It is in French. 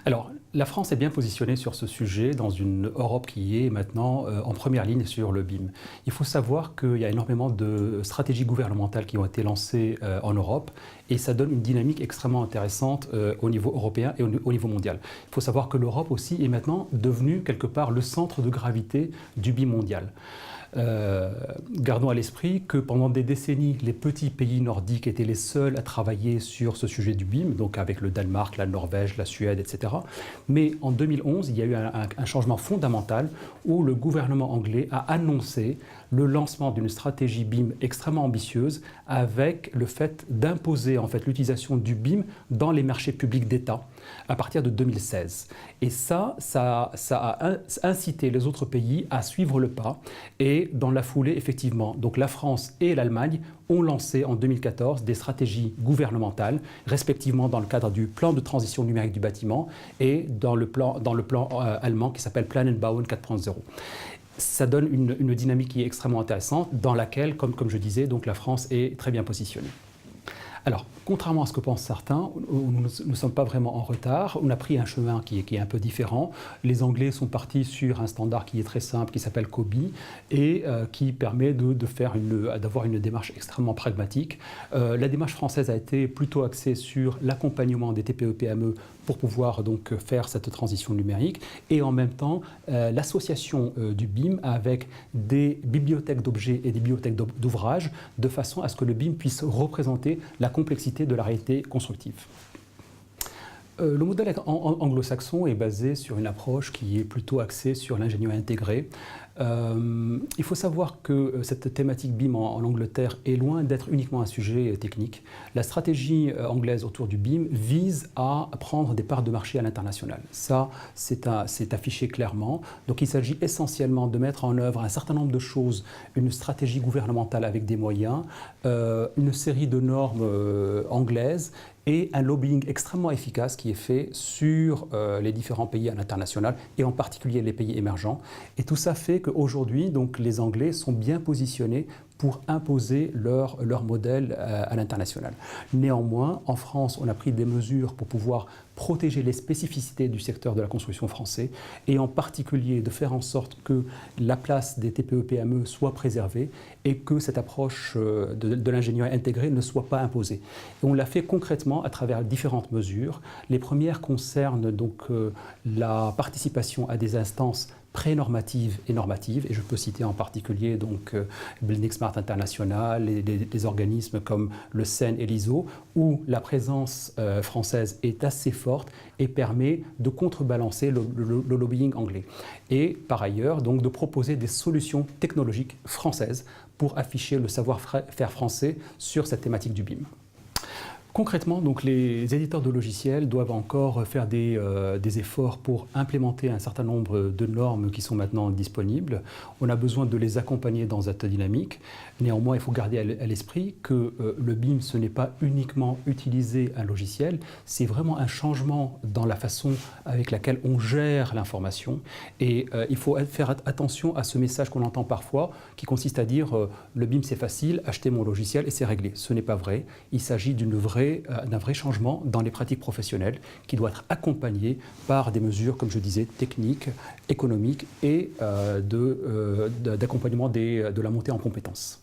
Alors, la France est bien positionnée sur ce sujet dans une Europe qui est maintenant en première ligne sur le BIM. Il faut savoir qu'il y a énormément de stratégies gouvernementales qui ont été lancées en Europe et ça donne une dynamique extrêmement intéressante au niveau européen et au niveau mondial. Il faut savoir que l'Europe aussi est maintenant devenue quelque part le centre de gravité du BIM mondial. Gardons à l'esprit que pendant des décennies, les petits pays nordiques étaient les seuls à travailler sur ce sujet du BIM, donc avec le Danemark, la Norvège, la Suède, etc. Mais en 2011, il y a eu un changement fondamental où le gouvernement anglais a annoncé le lancement d'une stratégie BIM extrêmement ambitieuse avec le fait d'imposer en fait, l'utilisation du BIM dans les marchés publics d'État à partir de 2016. Et ça a incité les autres pays à suivre le pas. Et dans la foulée, effectivement, donc la France et l'Allemagne ont lancé en 2014 des stratégies gouvernementales, respectivement dans le cadre du plan de transition numérique du bâtiment et dans le plan allemand qui s'appelle Plan and Bauen 4.0. Ça donne une dynamique qui est extrêmement intéressante, dans laquelle, comme je disais, donc la France est très bien positionnée. Alors, contrairement à ce que pensent certains, nous ne sommes pas vraiment en retard. On a pris un chemin qui est un peu différent. Les Anglais sont partis sur un standard qui est très simple, qui s'appelle COBie, et qui permet d'avoir une démarche extrêmement pragmatique. La démarche française a été plutôt axée sur l'accompagnement des TPE-PME pour pouvoir donc faire cette transition numérique, et en même temps l'association du BIM avec des bibliothèques d'objets et des bibliothèques d'ouvrages, de façon à ce que le BIM puisse représenter la complexité de la réalité constructive. Le modèle anglo-saxon est basé sur une approche qui est plutôt axée sur l'ingénierie intégrée. Il faut savoir que cette thématique BIM en Angleterre est loin d'être uniquement un sujet technique. La stratégie anglaise autour du BIM vise à prendre des parts de marché à l'international. Ça, c'est affiché clairement. Donc il s'agit essentiellement de mettre en œuvre un certain nombre de choses, une stratégie gouvernementale avec des moyens, une série de normes anglaises, et un lobbying extrêmement efficace qui est fait sur les différents pays à l'international et en particulier les pays émergents. Et tout ça fait qu'aujourd'hui, donc, les Anglais sont bien positionnés pour imposer leur modèle à l'international. Néanmoins, en France, on a pris des mesures pour pouvoir protéger les spécificités du secteur de la construction français et en particulier de faire en sorte que la place des TPE-PME soit préservée et que cette approche de l'ingénierie intégrée ne soit pas imposée. Et on l'a fait concrètement à travers différentes mesures. Les premières concernent donc la participation à des instances pré-normatives et normatives, et je peux citer en particulier donc Building Smart International, des organismes comme le CEN et l'ISO, où la présence française est assez forte et permet de contrebalancer le lobbying anglais. Et par ailleurs, donc, de proposer des solutions technologiques françaises pour afficher le savoir-faire français sur cette thématique du BIM. Concrètement, donc, les éditeurs de logiciels doivent encore faire des efforts pour implémenter un certain nombre de normes qui sont maintenant disponibles. On a besoin de les accompagner dans cette dynamique. Néanmoins, il faut garder à l'esprit que le BIM, ce n'est pas uniquement utiliser un logiciel, c'est vraiment un changement dans la façon avec laquelle on gère l'information. Et il faut faire attention à ce message qu'on entend parfois, qui consiste à dire le BIM c'est facile, achetez mon logiciel et c'est réglé. Ce n'est pas vrai. Il s'agit d'un vrai changement dans les pratiques professionnelles qui doit être accompagné par des mesures, comme je disais, techniques, économiques et d'accompagnement de la montée en compétences.